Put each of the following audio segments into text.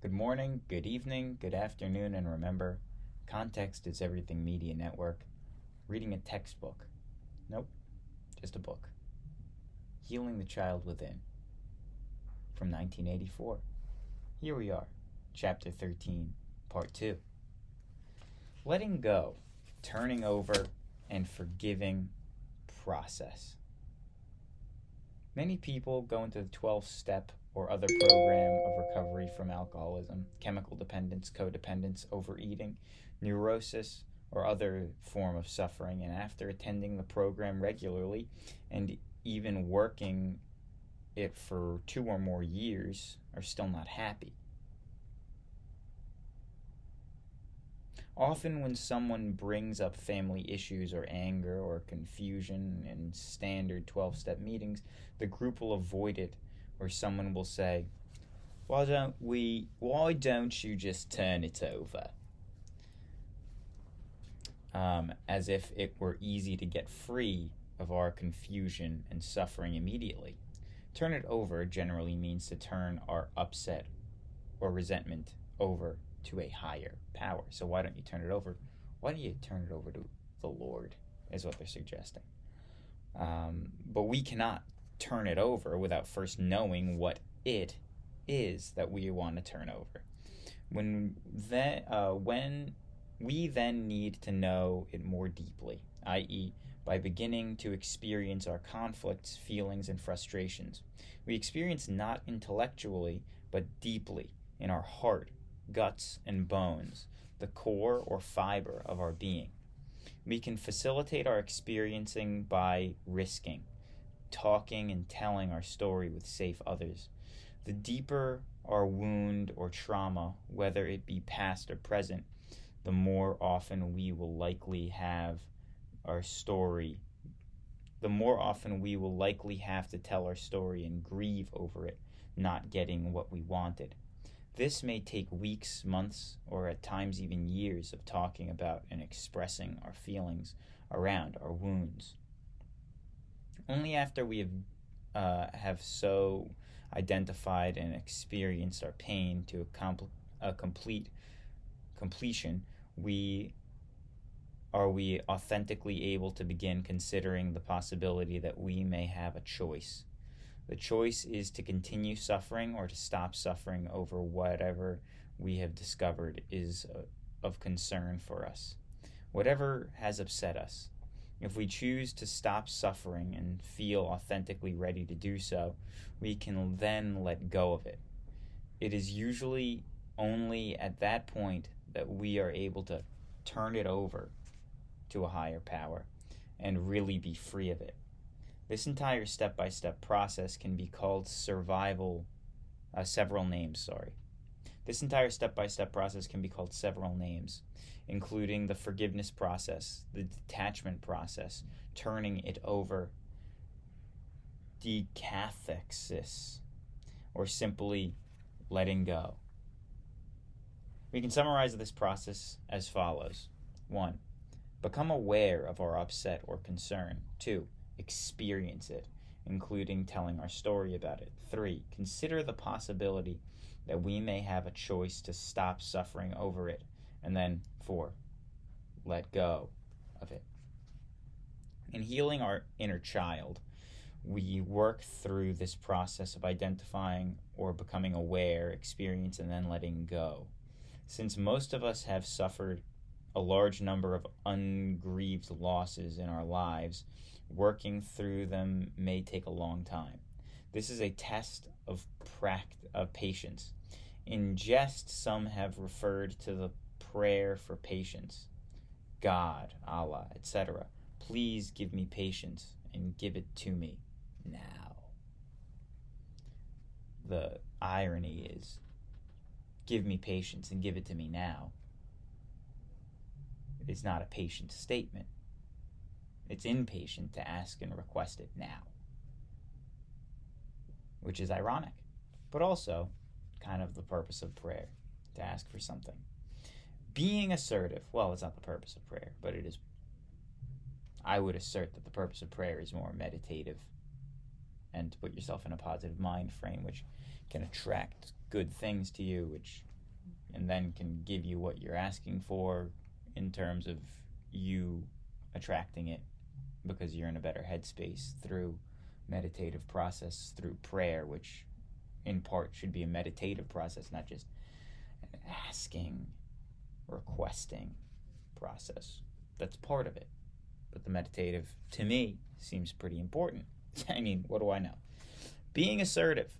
Good morning, good evening, good afternoon, and remember, context is everything media network. Reading a textbook. Nope, just a book. Healing the Child Within from 1984. Here we are, Chapter 13, Part 2. Letting go, turning over, and forgiving process. Many people go into the 12-step or other program of recovery from alcoholism, chemical dependence, codependence, overeating, neurosis, or other form of suffering, and after attending the program regularly and even working it for 2 or more years, are still not happy. Often when someone brings up family issues or anger or confusion in standard 12-step meetings, the group will avoid it, or someone will say, why don't you just turn it over? As if it were easy to get free of our confusion and suffering immediately. Turn it over generally means to turn our upset or resentment over to a higher power. So why don't you turn it over? Why don't you turn it over to the Lord, is what they're suggesting. But we cannot turn it over without first knowing what it is that we want to turn over. When we then need to know it more deeply, i.e., by beginning to experience our conflicts, feelings, and frustrations. We experience not intellectually, but deeply in our heart, guts, and bones, the core or fiber of our being. We can facilitate our experiencing by risking, talking and telling our story with safe others. The deeper our wound or trauma, whether it be past or present, the more often we will likely have to tell our story and grieve over it, not getting what we wanted. This may take weeks, months, or at times even years of talking about and expressing our feelings around our wounds. Only after we have so identified and experienced our pain to a completion, are we authentically able to begin considering the possibility that we may have a choice. The choice is to continue suffering or to stop suffering over whatever we have discovered is of concern for us. Whatever has upset us. If we choose to stop suffering and feel authentically ready to do so, we can then let go of it. It is usually only at that point that we are able to turn it over to a higher power and really be free of it. This entire step-by-step process can be called several names. This entire step-by-step process can be called several names, including the forgiveness process, the detachment process, turning it over, decathexis, or simply letting go. We can summarize this process as follows. 1. Become aware of our upset or concern. 2. Experience it, including telling our story about it. 3. Consider the possibility that we may have a choice to stop suffering over it. And then 4. Let go of it. In healing our inner child, we work through this process of identifying or becoming aware, experience, and then letting go. Since most of us have suffered a large number of ungrieved losses in our lives, working through them may take a long time. This is a test of patience. In jest, some have referred to the prayer for patience. God, Allah, etc. Please give me patience and give it to me now. The irony is, give me patience and give it to me now. It's not a patient statement. It's impatient to ask and request it now. Which is ironic, but also kind of the purpose of prayer, to ask for something. Being assertive, well, it's not the purpose of prayer, but it is. I would assert that the purpose of prayer is more meditative and to put yourself in a positive mind frame, which can attract good things to you, which and then can give you what you're asking for in terms of you attracting it because you're in a better headspace through meditative process, through prayer, which in part should be a meditative process, not just an asking, requesting process. That's part of it. But the meditative, to me, seems pretty important. I mean, what do I know? Being assertive.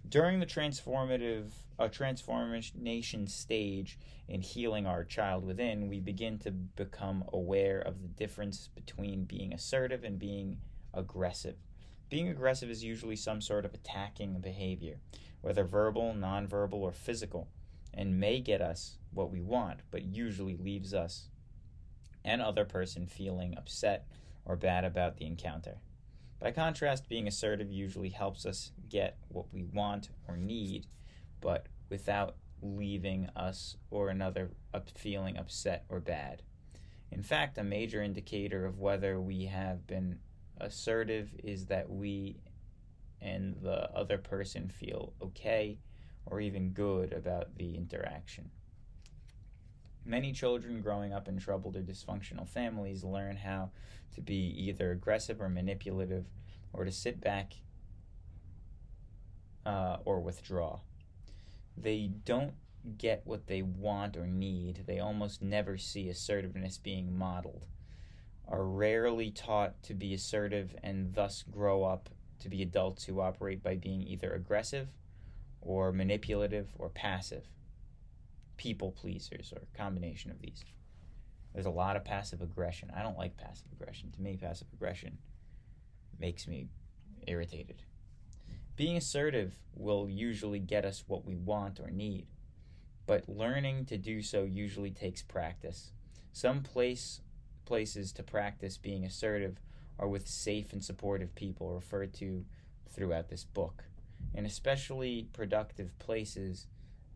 During the transformation stage in healing our child within, we begin to become aware of the difference between being assertive and being aggressive. Being aggressive is usually some sort of attacking behavior, whether verbal, nonverbal, or physical, and may get us what we want, but usually leaves us and other person feeling upset or bad about the encounter. By contrast, being assertive usually helps us get what we want or need, but without leaving us or another feeling upset or bad. In fact, a major indicator of whether we have been assertive is that we and the other person feel okay or even good about the interaction. Many children growing up in troubled or dysfunctional families learn how to be either aggressive or manipulative, or to sit back or withdraw. They don't get what they want or need. They almost never see assertiveness being modeled, are rarely taught to be assertive, and thus grow up to be adults who operate by being either aggressive or manipulative or passive. People pleasers, or a combination of these. There's a lot of passive aggression. I don't like passive aggression. To me, passive aggression makes me irritated. Being assertive will usually get us what we want or need, but learning to do so usually takes practice. Some places to practice being assertive are with safe and supportive people referred to throughout this book, and especially productive places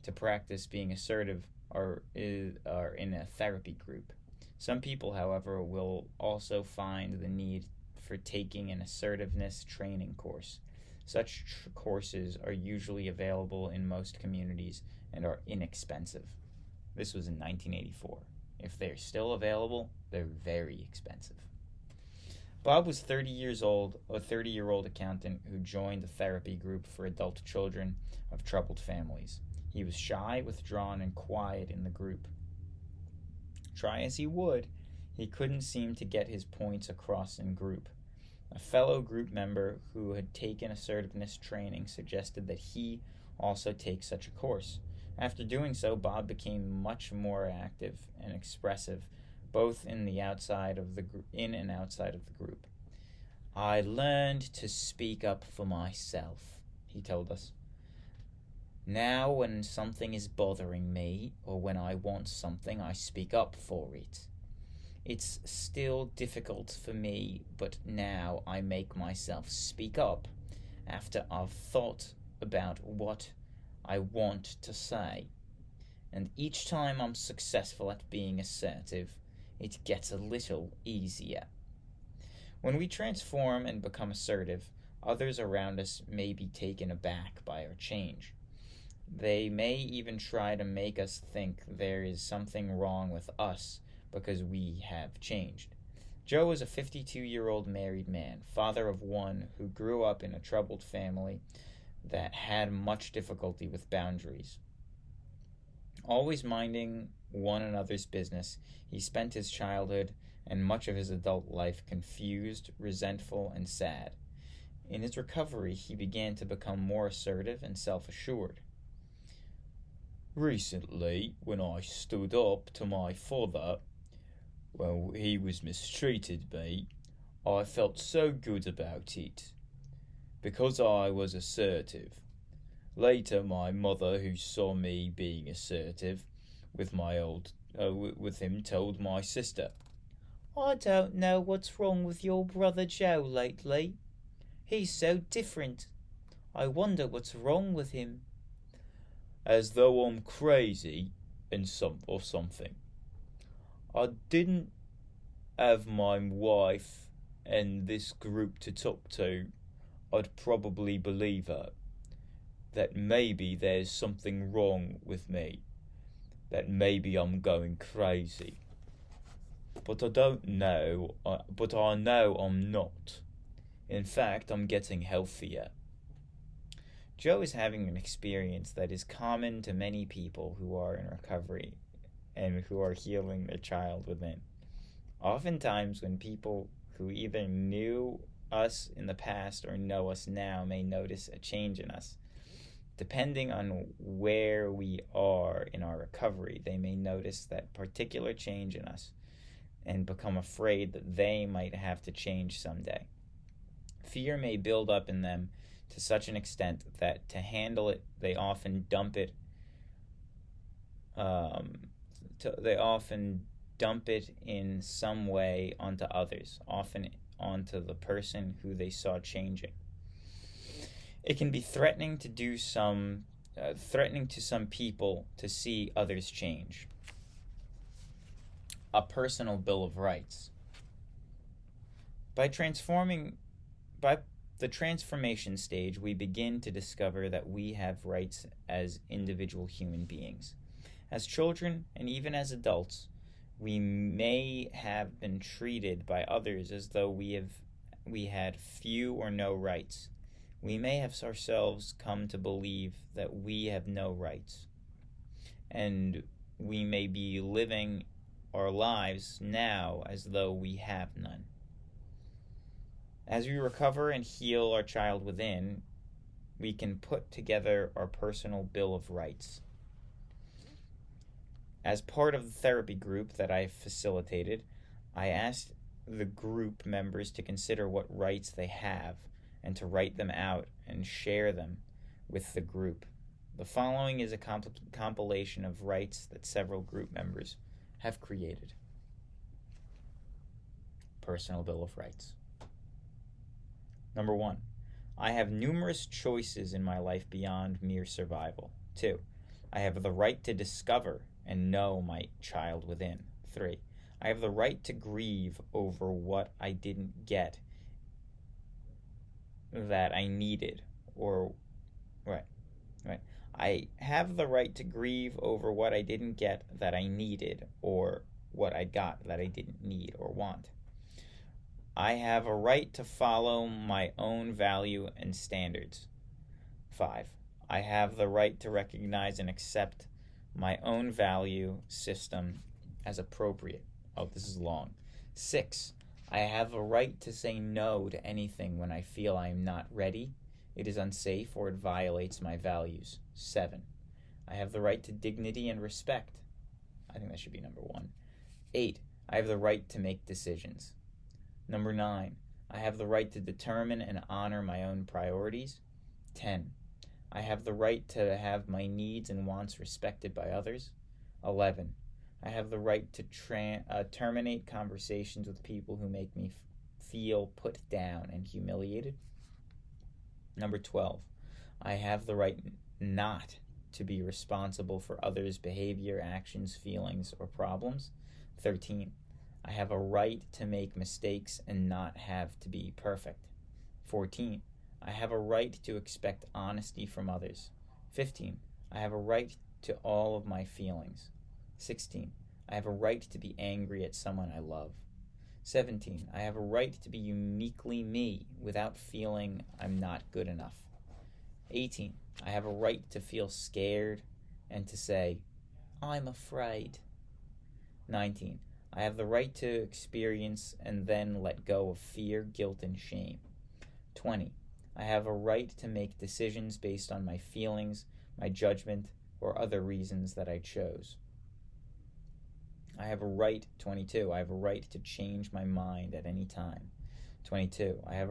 to practice being assertive are in a therapy group. Some people, however, will also find the need for taking an assertiveness training course. Such courses are usually available in most communities and are inexpensive. This was in 1984. If they're still available, they're very expensive. Bob was 30 years old, a 30-year-old accountant who joined a therapy group for adult children of troubled families. He was shy, withdrawn, and quiet in the group. Try as he would, he couldn't seem to get his points across in group. A fellow group member who had taken assertiveness training suggested that he also take such a course. After doing so, Bob became much more active and expressive, both in and outside of the group. I learned to speak up for myself, he told us. Now, when something is bothering me, or when I want something, I speak up for it. It's still difficult for me, but now I make myself speak up after I've thought about what I want to say. And each time I'm successful at being assertive, it gets a little easier. When we transform and become assertive, others around us may be taken aback by our change. They may even try to make us think there is something wrong with us because we have changed. Joe was a 52-year-old married man, father of one, who grew up in a troubled family that had much difficulty with boundaries. Always minding one another's business, he spent his childhood and much of his adult life confused, resentful, and sad. In his recovery, he began to become more assertive and self-assured. Recently, when I stood up to my father when he was mistreated me, I felt so good about it, because I was assertive. Later, my mother, who saw me being assertive with him, told my sister, I don't know what's wrong with your brother Joe lately. He's so different. I wonder what's wrong with him. As though I'm crazy or something. I didn't have my wife and this group to talk to. I'd probably believe her that maybe there's something wrong with me. that maybe I'm going crazy. But I don't know, but I know I'm not. In fact, I'm getting healthier. Joe is having an experience that is common to many people who are in recovery and who are healing their child within. Oftentimes, when people who either knew us in the past or know us now may notice a change in us, depending on where we are in our recovery, they may notice that particular change in us and become afraid that they might have to change someday. Fear may build up in them to such an extent that to handle it, they often dump it. They often dump it in some way onto others, often onto the person who they saw changing. It can be threatening to some people to see others change. A personal Bill of Rights. By the transformation stage, we begin to discover that we have rights as individual human beings. As children and even as adults, we may have been treated by others as though we had few or no rights. We may have ourselves come to believe that we have no rights, and we may be living our lives now as though we have none. As we recover and heal our child within, we can put together our personal Bill of Rights. As part of the therapy group that I facilitated, I asked the group members to consider what rights they have and to write them out and share them with the group. The following is a compilation of rights that several group members have created. Personal Bill of Rights. Number 1, I have numerous choices in my life beyond mere survival. 2, I have the right to discover and know my child within. 3, I have the right to grieve over what I didn't get that I needed, I have the right to grieve over what I didn't get that I needed, or what I got that I didn't need or want. I have a right to follow my own value and standards. 5, I have the right to recognize and accept my own value system as appropriate. Oh, this is long. 6, I have a right to say no to anything when I feel I am not ready, it is unsafe, or it violates my values. 7, I have the right to dignity and respect. I think that should be number 1. 8, I have the right to make decisions. Number 9, I have the right to determine and honor my own priorities. 10, I have the right to have my needs and wants respected by others. 11, I have the right to terminate conversations with people who make me feel put down and humiliated. Number 12, I have the right not to be responsible for others' behavior, actions, feelings, or problems. 13, I have a right to make mistakes and not have to be perfect. 14, I have a right to expect honesty from others. 15, I have a right to all of my feelings. 16, I have a right to be angry at someone I love. 17, I have a right to be uniquely me without feeling I'm not good enough. 18, I have a right to feel scared and to say, I'm afraid. 19, I have the right to experience and then let go of fear, guilt, and shame. 20, I have a right to make decisions based on my feelings, my judgment, or other reasons that I chose. I have a right, 22, I have a right to change my mind at any time. 22, I have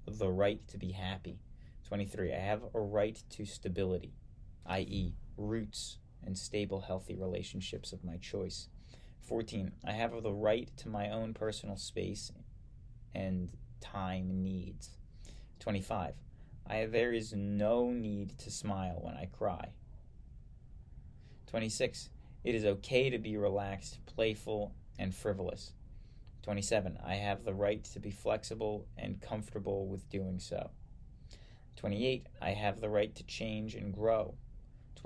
the right to be happy. 23, I have a right to stability, i.e., roots and stable, healthy relationships of my choice. 14, I have the right to my own personal space and time needs. 25, there is no need to smile when I cry. 26, it is okay to be relaxed, playful, and frivolous. 27, I have the right to be flexible and comfortable with doing so. 28, I have the right to change and grow.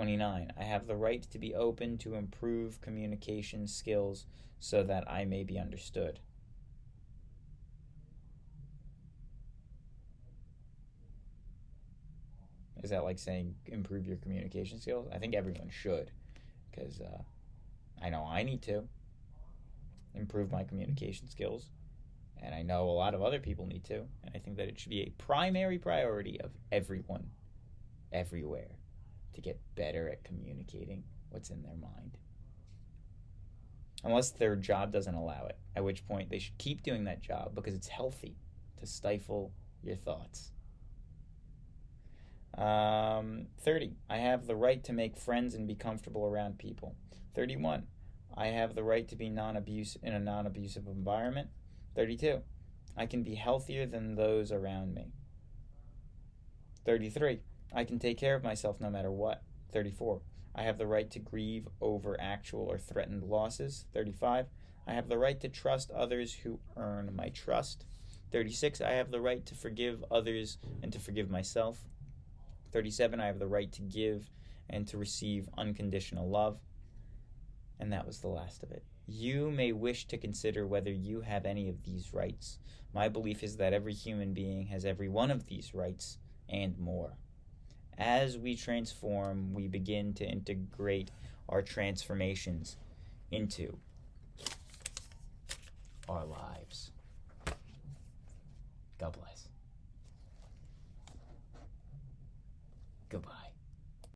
29. I have the right to be open to improve communication skills so that I may be understood. Is that like saying improve your communication skills? I think everyone should, because I know I need to improve my communication skills, and I know a lot of other people need to, and I think that it should be a primary priority of everyone, everywhere, to get better at communicating what's in their mind. Unless their job doesn't allow it, at which point they should keep doing that job because it's healthy to stifle your thoughts. 30. I have the right to make friends and be comfortable around people. 31. I have the right to be in a non-abusive environment. 32. I can be healthier than those around me. 33. I can take care of myself no matter what. 34. I have the right to grieve over actual or threatened losses. 35. I have the right to trust others who earn my trust. 36. I have the right to forgive others and to forgive myself. 37. I have the right to give and to receive unconditional love. And that was the last of it. You may wish to consider whether you have any of these rights. My belief is that every human being has every one of these rights and more. As we transform, we begin to integrate our transformations into our lives. God bless. Goodbye.